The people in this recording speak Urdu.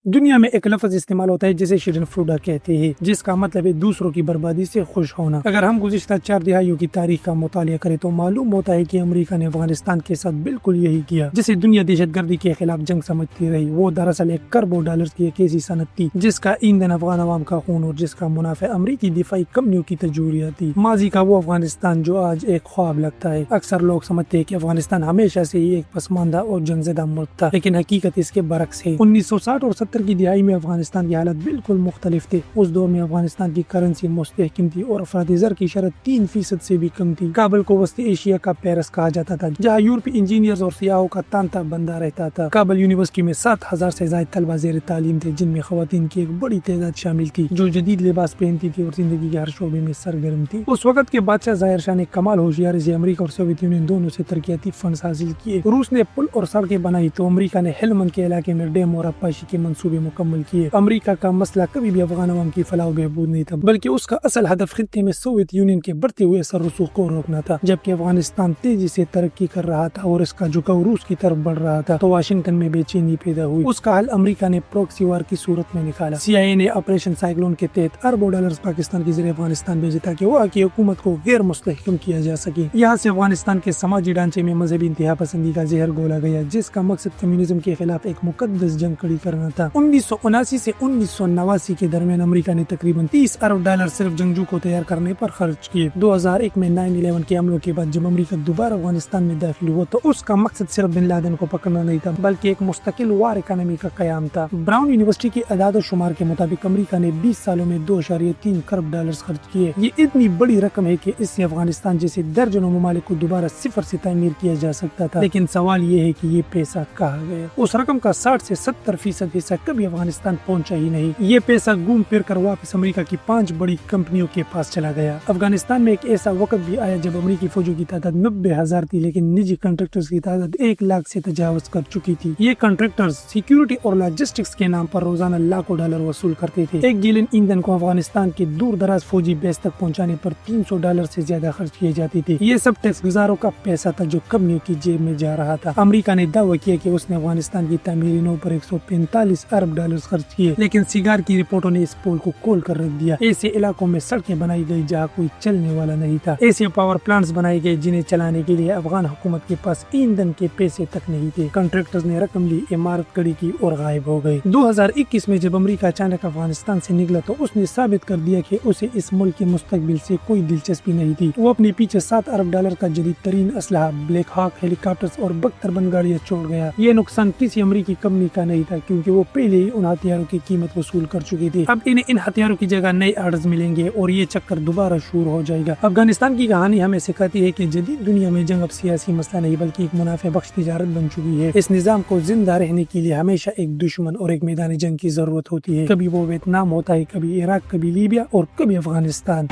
دنیا میں ایک لفظ استعمال ہوتا ہے جسے شیرن فروڈا کہتے ہیں، جس کا مطلب ہے دوسروں کی بربادی سے خوش ہونا۔ اگر ہم گزشتہ 4 دہائیوں کی تاریخ کا مطالعہ کریں تو معلوم ہوتا ہے کہ امریکہ نے افغانستان کے ساتھ بالکل یہی کیا جسے دنیا دہشت گردی کے خلاف جنگ سمجھتی رہی۔ وہ دراصل ایک کروڑ ڈالر کی ایک ایسی صنعت تھی جس کا ایندھن افغان عوام کا خون اور جس کا منافع امریکی دفاعی کمپنیوں کی تجوریات تھی۔ ماضی کا وہ افغانستان جو آج ایک خواب لگتا ہے۔ اکثر لوگ سمجھتے ہیں کہ افغانستان ہمیشہ سے ہی ایک پسماندہ اور جنگ زدہ ملک تھا، لیکن حقیقت اس کے برعکس ہے۔ 1960 اور 70 کی دہائی میں افغانستان کی حالت بالکل مختلف تھی۔ اس دور میں افغانستان کی کرنسی مستحکم تھی اور افراطی زر کی شرح 3% سے بھی کم تھی۔ کابل کو وسطی ایشیا کا پیرس کہا جاتا تھا، جہاں یورپی انجینئرز اور سیاحوں کا تانتا بندہ رہتا تھا۔ کابل یونیورسٹی میں 7,000 سے زائد طلبہ زیر تعلیم تھے، جن میں خواتین کی ایک بڑی تعداد شامل تھی جو جدید لباس پہنتی تھی اور زندگی کے ہر شعبے میں سرگرم تھی۔ اس وقت کے بادشاہ ظاہر شاہ نے کمال ہوشیاری سے امریکہ اور سوویت یونین دونوں سے ترقیاتی فنڈز حاصل کیے۔ روس نے پل اور سڑکیں بنائی تو امریکہ نے ہیلمند کے علاقے میں ڈیم اور آبپاشی کے منصوبے مکمل کیے۔ امریکہ کا مسئلہ کبھی بھی افغان عوام کی فلاح و بہبود نہیں تھا، بلکہ اس کا اصل ہدف خطے میں سوویت یونین کے بڑھتے ہوئے اثر رسوخ کو روکنا تھا۔ جبکہ افغانستان تیزی سے ترقی کر رہا تھا اور اس کا جھکاؤ روس کی طرف بڑھ رہا تھا تو واشنگٹن میں بے چینی پیدا ہوئی۔ اس کا حل امریکہ نے پروکسی وار کی صورت میں نکالا۔ CIA نے آپریشن سائیکلون کے تحت اربوں ڈالرز پاکستان کے ذریعے افغانستان بھیجے تاکہ وہاں کی حکومت کو غیر مستحکم کیا جا سکے۔ یہاں سے افغانستان کے سماجی ڈھانچے میں مذہبی انتہا پسندی کا زہر گھولا گیا، جس کا مقصد کمیونزم کے خلاف ایک مقدس جنگ کھڑی کرنا تھا۔ 1979 سے 1989 کے درمیان امریکہ نے تقریباً $30 ارب صرف جنگجو کو تیار کرنے پر خرچ کیے۔ 2001 میں 9/11 کے حملوں کے بعد جب امریکہ دوبارہ افغانستان میں داخل ہوا تو اس کا مقصد صرف بن لادن کو پکڑنا نہیں تھا، بلکہ ایک مستقل وار اکانومی کا قیام تھا۔ براؤن یونیورسٹی کے اعداد و شمار کے مطابق امریکہ نے 20 سالوں میں $2.3 کروڑ خرچ کیے۔ یہ اتنی بڑی رقم ہے کہ اس سے افغانستان جیسے درجنوں ممالک کو دوبارہ صفر سے تعمیر کیا جا سکتا تھا، لیکن سوال یہ ہے کہ یہ پیسہ کہاں گیا؟ اس رقم کا 60 سے 70% حصہ کبھی افغانستان پہنچا ہی نہیں۔ یہ پیسہ گھوم پھر کر واپس امریکہ کی 5 بڑی کمپنیوں کے پاس چلا گیا۔ افغانستان میں ایک ایسا وقت بھی آیا جب امریکی فوجوں کی تعداد 90,000 تھی، لیکن نجی کنٹریکٹرز کی تعداد 1 لاکھ سے تجاوز کر چکی تھی۔ یہ کنٹریکٹرز سیکیورٹی اور لاجسٹکس کے نام پر روزانہ لاکھوں ڈالر وصول کرتے تھے۔ 1 گیلن ایندھن کو افغانستان کے دور دراز فوجی بیس تک پہنچانے پر $300 سے زیادہ خرچ کیے جاتے تھے۔ یہ سب ٹیکس گزاروں کا پیسہ تھا جو کمپنیوں کی جیب میں جا رہا تھا۔ امریکہ نے دعویٰ کیا کہ اس نے افغانستان کی تعمیری نو پر $145 ارب خرچ کیے، لیکن سیگار کی رپورٹوں نے اس پول کو کھول کر رکھ دیا۔ ایسے علاقوں میں سڑکیں بنائی گئی جہاں کوئی چلنے والا نہیں تھا۔ ایسے پاور پلانٹس بنائے گئے جنہیں چلانے کے لیے افغان حکومت کے پاس ایندھن کے پیسے تک نہیں تھے۔ کنٹریکٹرز نے رقم لی، عمارت کھڑی کی اور غائب ہو گئے۔ 2021 میں جب امریکہ اچانک افغانستان سے نکلا تو اس نے ثابت کر دیا کہ اسے اس ملک کے مستقبل سے کوئی دلچسپی نہیں تھی۔ وہ اپنے پیچھے $7 ارب کا جدید ترین اسلحہ، بلیک ہاک ہیلی کاپٹرز اور بختربند گاڑیاں چھوڑ گیا۔ یہ نقصان کسی امریکی کمپنی کا نہیں تھا کیونکہ وہ پہلے ہی ان ہتھیاروں کی قیمت وصول کر چکے تھے۔ اب انہیں ان ہتھیاروں کی جگہ نئے آرڈرز ملیں گے اور یہ چکر دوبارہ شروع ہو جائے گا۔ افغانستان کی کہانی ہمیں سکھاتی ہے کہ جدید دنیا میں جنگ اب سیاسی مسئلہ نہیں بلکہ ایک منافع بخش تجارت بن چکی ہے۔ اس نظام کو زندہ رہنے کے لیے ہمیشہ ایک دشمن اور ایک میدان جنگ کی ضرورت ہوتی ہے۔ کبھی وہ ویتنام ہوتا ہے، کبھی عراق، کبھی لیبیا اور کبھی افغانستان۔